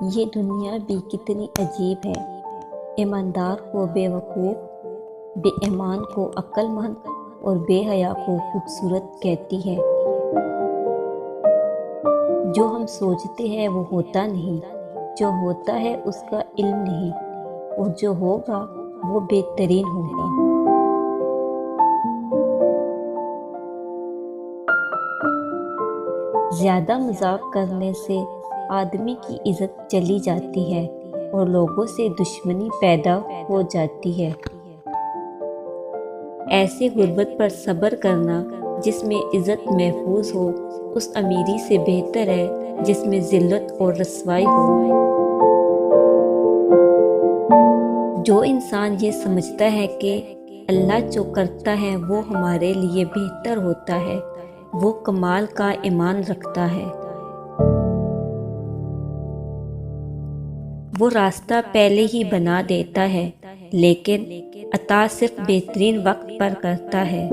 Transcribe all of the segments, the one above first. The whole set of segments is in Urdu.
یہ دنیا بھی کتنی عجیب ہے، ایماندار کو بیوقوف، بے ایمان کو عقل مند اور بے حیا کو خوبصورت کہتی ہے۔ جو ہم سوچتے ہیں وہ ہوتا نہیں، جو ہوتا ہے اس کا علم نہیں، اور جو ہوگا وہ بہترین ہوگا۔ زیادہ مذاق کرنے سے آدمی کی عزت چلی جاتی ہے اور لوگوں سے دشمنی پیدا ہو جاتی ہے۔ ایسے غربت پر صبر کرنا جس میں عزت محفوظ ہو اس امیری سے بہتر ہے جس میں ذلت اور رسوائی ہو۔ جو انسان یہ سمجھتا ہے کہ اللہ جو کرتا ہے وہ ہمارے لیے بہتر ہوتا ہے، وہ کمال کا ایمان رکھتا ہے۔ وہ راستہ پہلے ہی بنا دیتا ہے، لیکن عطا صرف بہترین وقت پر کرتا ہے۔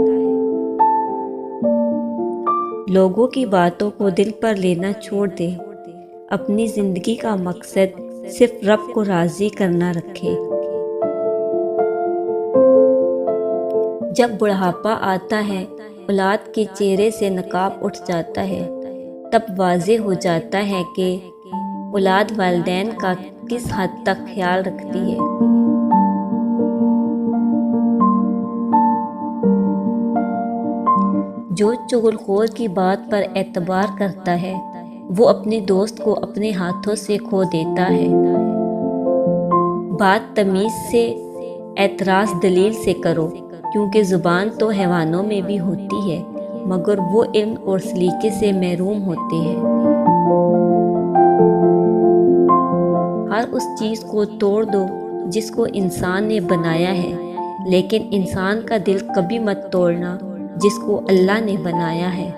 لوگوں کی باتوں کو دل پر لینا چھوڑ دے، اپنی زندگی کا مقصد صرف رب کو راضی کرنا رکھے۔ جب بڑھاپا آتا ہے، اولاد کے چہرے سے نقاب اٹھ جاتا ہے، تب واضح ہو جاتا ہے کہ اولاد والدین کا کس حد تک خیال رکھتی ہے۔ جو چغل خور کی بات پر اعتبار کرتا ہے، وہ اپنے دوست کو اپنے ہاتھوں سے کھو دیتا ہے۔ بات تمیز سے، اعتراض دلیل سے کرو، کیونکہ زبان تو حیوانوں میں بھی ہوتی ہے، مگر وہ علم اور سلیقے سے محروم ہوتے ہیں۔ ہر اس چیز کو توڑ دو جس کو انسان نے بنایا ہے، لیکن انسان کا دل کبھی مت توڑنا جس کو اللہ نے بنایا ہے۔